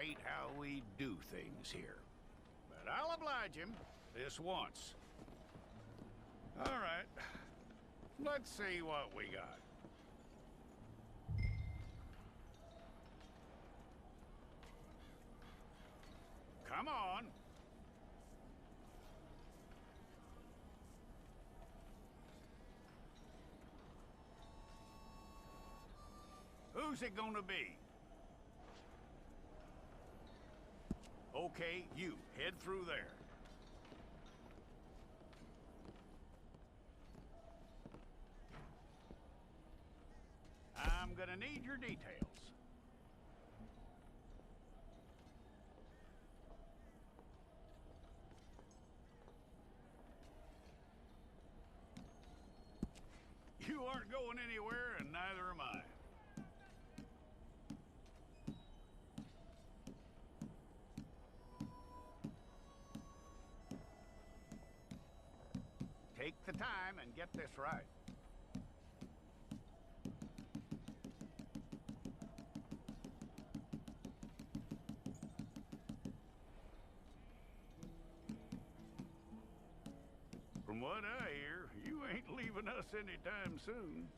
ain't how we do things here. But I'll oblige him this once. All right. Let's see what we got. Come on. Who's it gonna be? Okay, you. Head through there. I'm gonna need your details. You aren't going anywhere, and neither am I. Take the time and get this right. From what I hear, you ain't leaving us anytime soon.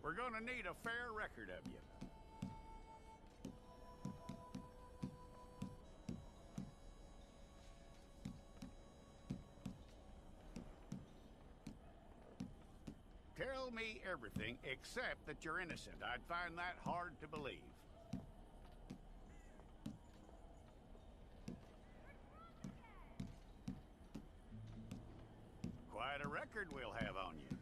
We're gonna need a fair record of you. Tell me everything except that you're innocent. I'd find that hard to believe. Quite a record we'll have on you.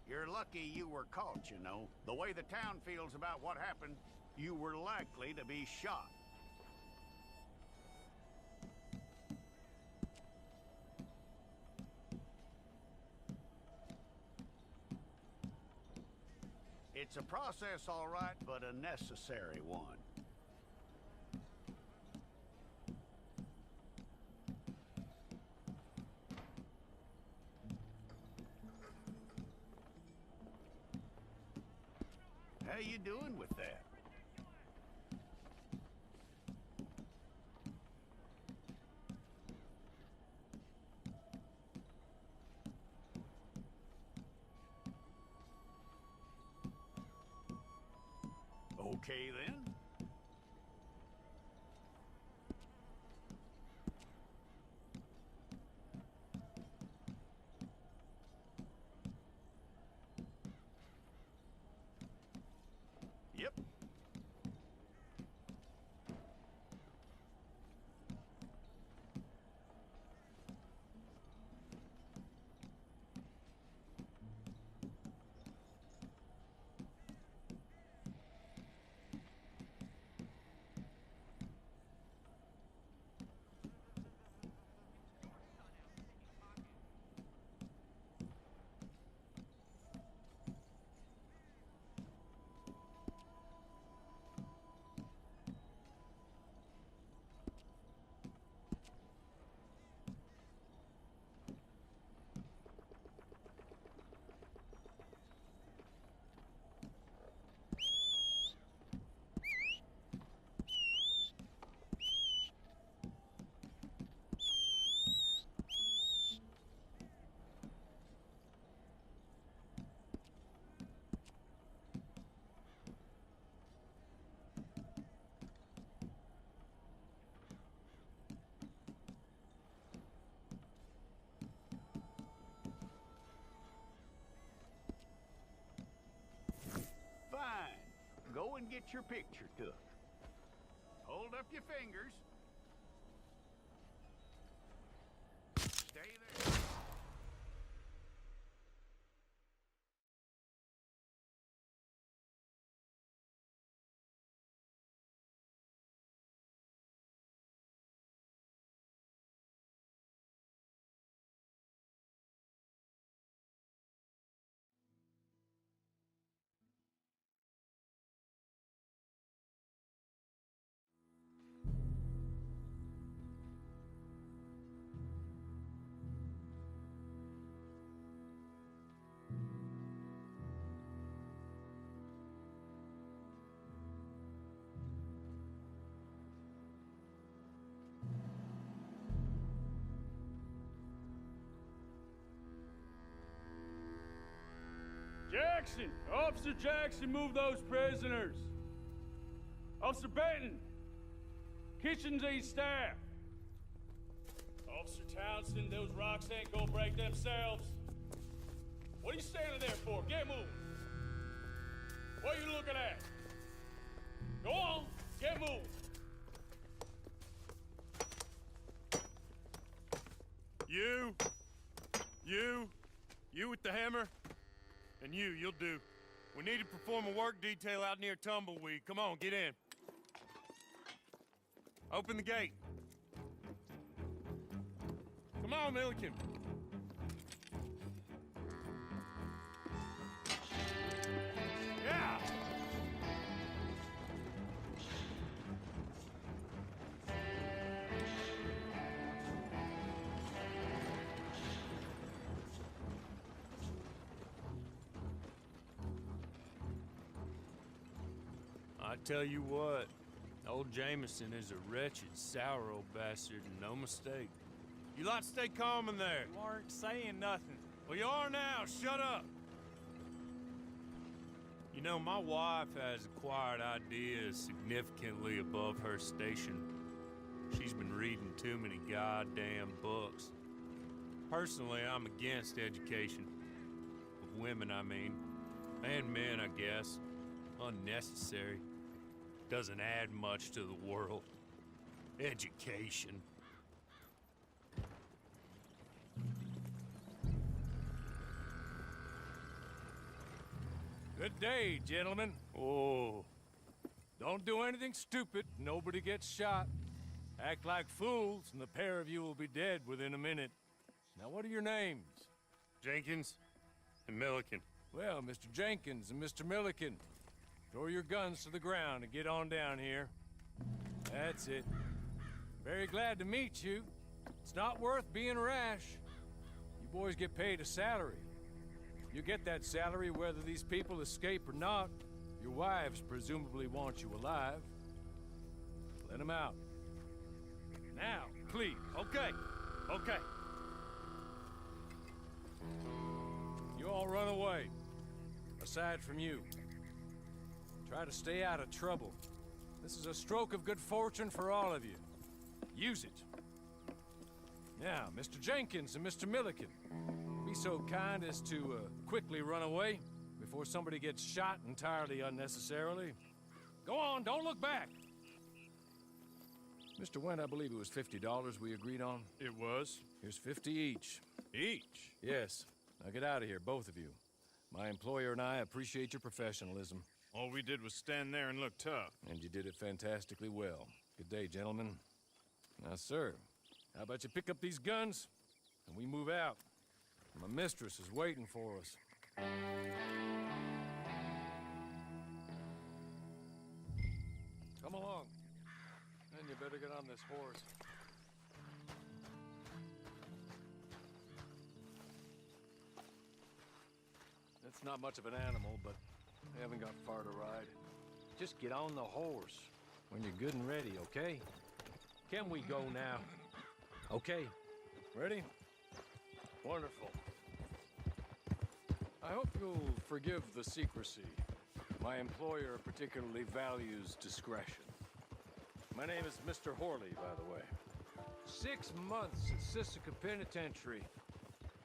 You're lucky you were caught, you know. The way the town feels about what happened, you were likely to be shot. It's a process, all right, but a necessary one. How you doing with that? Okay, then. Yep. Fine. Go and get your picture took. Hold up your fingers. Stay there. Jackson! Officer Jackson, move those prisoners! Officer Benton! Kitchens ain't staff! Officer Townsend, those rocks ain't gonna break themselves. What are you standing there for? Get moving! What are you looking at? Go on, get moving! You with the hammer? And you'll do. We need to perform a work detail out near Tumbleweed. Come on, get in. Open the gate. Come on, Milliken. Yeah! I tell you what, old Jameson is a wretched, sour old bastard, and no mistake. You lot stay calm in there. You aren't saying nothing. Well, you are now. Shut up. You know, my wife has acquired ideas significantly above her station. She's been reading too many goddamn books. Personally, I'm against education. Of women, I mean. And men, I guess. Unnecessary. Doesn't add much to the world. Education. Good day, gentlemen. Oh. Don't do anything stupid. Nobody gets shot. Act like fools, and the pair of you will be dead within a minute. Now, what are your names? Jenkins and Milliken. Well, Mr. Jenkins and Mr. Milliken, throw your guns to the ground and get on down here. That's it. Very glad to meet you. It's not worth being rash. You boys get paid a salary. You get that salary whether these people escape or not. Your wives presumably want you alive. Let them out. Now, please. Okay. Okay. You all run away. Aside from you. Try to stay out of trouble. This is a stroke of good fortune for all of you. Use it. Now, Mr. Jenkins and Mr. Milliken, be so kind as to quickly run away before somebody gets shot entirely unnecessarily. Go on, don't look back. Mr. Wendt, I believe it was $50 we agreed on. It was. Here's 50 each. Each? Yes. Now get out of here, both of you. My employer and I appreciate your professionalism. All we did was stand there and look tough. And you did it fantastically well. Good day, gentlemen. Now, sir, how about you pick up these guns, and we move out? My mistress is waiting for us. Come along. Then you better get on this horse. It's not much of an animal, but I haven't got far to ride. Just get on the horse when you're good and ready, okay? Can we go now? Okay. Ready? Wonderful. I hope you'll forgive the secrecy. My employer particularly values discretion. My name is Mr. Horley, by the way. 6 months at Sisika Penitentiary,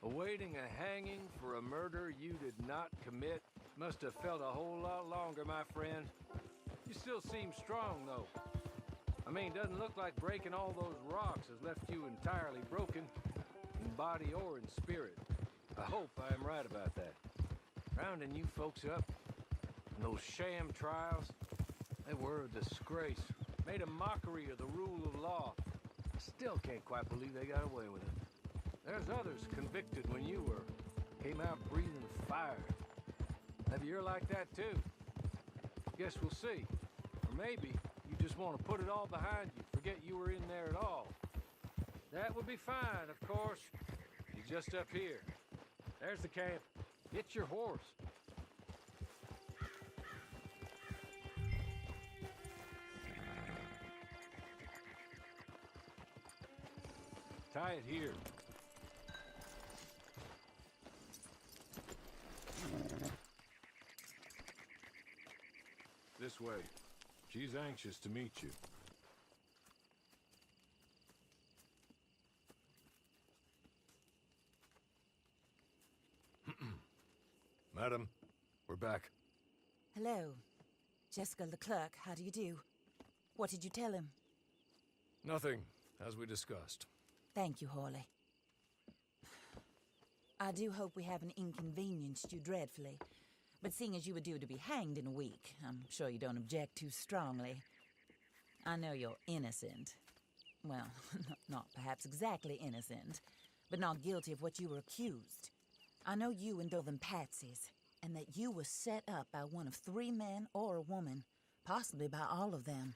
awaiting a hanging for a murder you did not commit. Must have felt a whole lot longer, my friend. You still seem strong, though. I mean, doesn't look like breaking all those rocks has left you entirely broken, in body or in spirit. I hope I am right about that. Rounding you folks up, and those sham trials, they were a disgrace. Made a mockery of the rule of law. I still can't quite believe they got away with it. There's others convicted when you were. Came out breathing fire. Have you ear like that too? Guess we'll see. Or maybe you just want to put it all behind you, forget you were in there at all. That would be fine, of course. You're just up here. There's the camp. Get your horse. Tie it here. this way. She's anxious to meet you. Madam, we're back. Hello. Jessica Leclerc, how do you do? What did you tell him? Nothing, as we discussed. Thank you, Hawley. I do hope we haven't inconvenienced you dreadfully. But seeing as you were due to be hanged in a week, I'm sure you don't object too strongly. I know you're innocent. Well, not perhaps exactly innocent, but not guilty of what you were accused. I know you and them patsies, and that you were set up by one of 3 men or a woman, possibly by all of them.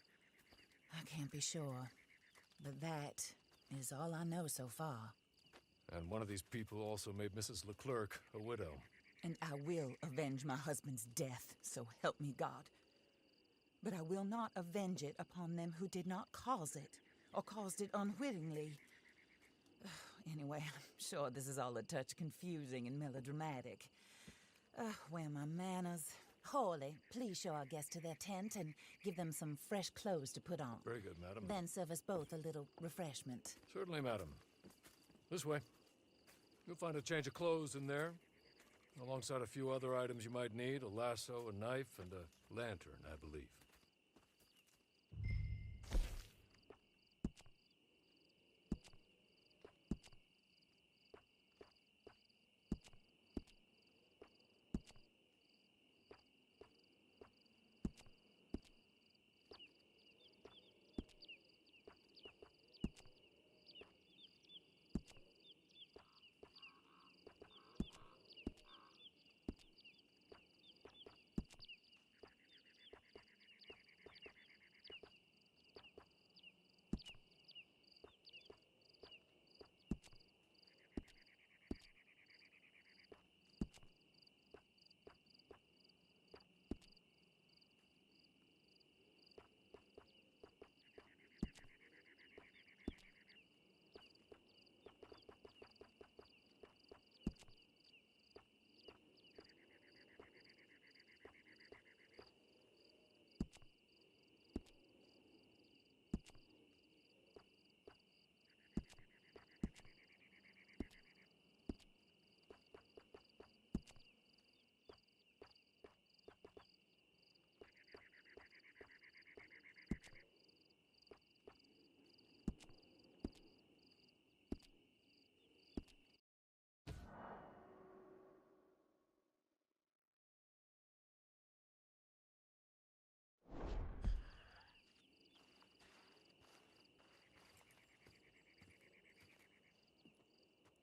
I can't be sure, but that is all I know so far. And one of these people also made Mrs. Leclerc a widow. And I will avenge my husband's death, so help me God. But I will not avenge it upon them who did not cause it, or caused it unwittingly. Anyway, I'm sure this is all a touch confusing and melodramatic. Where are my manners? Hawley, please show our guests to their tent and give them some fresh clothes to put on. Very good, madam. Then serve us both a little refreshment. Certainly, madam. This way. You'll find a change of clothes in there, alongside a few other items you might need, a lasso, a knife, and a lantern, I believe.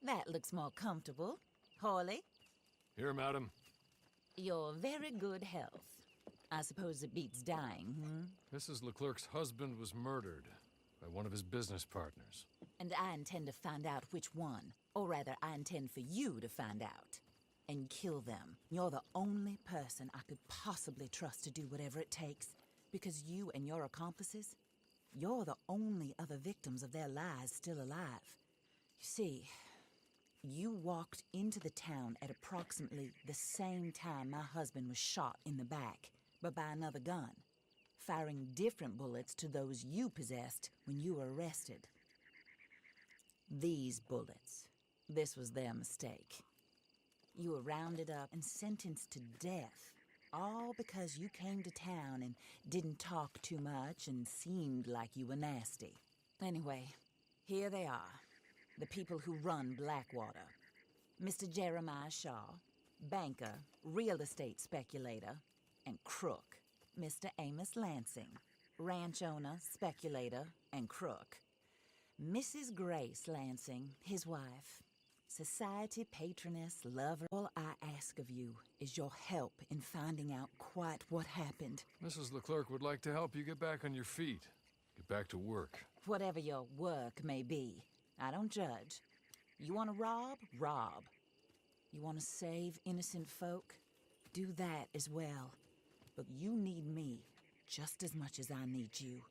That looks more comfortable. Hawley, Here, madam. you're very good health. I suppose it beats dying, Mrs. Leclerc's husband was murdered by one of his business partners. And I intend to find out which one. Or rather, I intend for you to find out. And kill them. You're the only person I could possibly trust to do whatever it takes. Because you and your accomplices, you're the only other victims of their lies still alive. You see, you walked into the town at approximately the same time my husband was shot in the back, but by another gun, firing different bullets to those you possessed when you were arrested. These bullets, this was their mistake. You were rounded up and sentenced to death, all because you came to town and didn't talk too much and seemed like you were nasty. Anyway, here they are. The people who run Blackwater. Mr. Jeremiah Shaw, banker, real estate speculator, and crook. Mr. Amos Lansing, ranch owner, speculator, and crook. Mrs. Grace Lansing, his wife, society patroness, lover. All I ask of you is your help in finding out quite what happened. Mrs. Leclerc would like to help you get back on your feet. Get back to work. Whatever your work may be. I don't judge. You want to rob? Rob. You want to save innocent folk? Do that as well. But you need me just as much as I need you.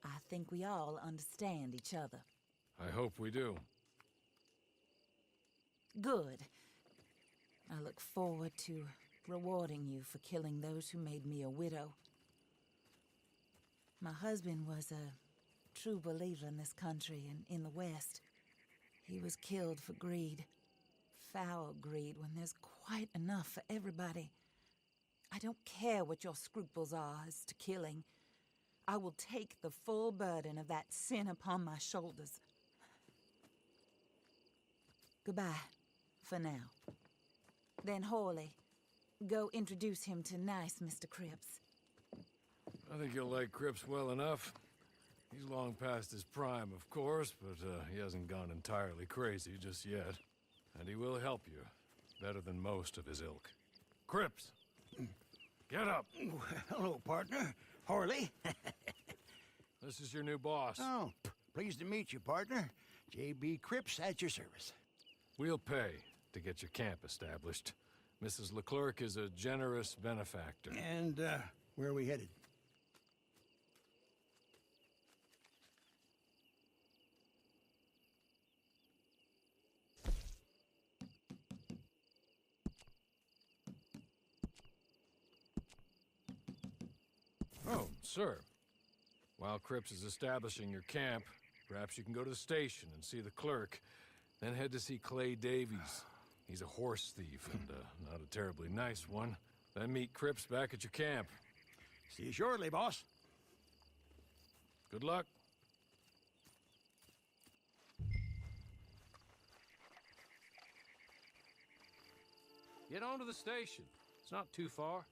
I think we all understand each other. I hope we do. Good. I look forward to rewarding you for killing those who made me a widow. My husband was a true believer in this country and in the West. He was killed for greed. Foul greed when there's quite enough for everybody. I don't care what your scruples are as to killing. I will take the full burden of that sin upon my shoulders. Goodbye, for now. Then Hawley, go introduce him to nice Mr. Cripps. I think you'll like Cripps well enough. He's long past his prime, of course, but he hasn't gone entirely crazy just yet. And he will help you, better than most of his ilk. Cripps! Get up! Hello, partner. Hawley. This is your new boss. Oh, pleased to meet you, partner. J.B. Cripps at your service. We'll pay to get your camp established. Mrs. Leclerc is a generous benefactor. And, where are we headed? Oh, sir. While Cripps is establishing your camp, perhaps you can go to the station and see the clerk, then head to see Clay Davies. He's a horse thief and not a terribly nice one. Then meet Cripps back at your camp. See you shortly, boss. Good luck. Get on to the station. It's not too far.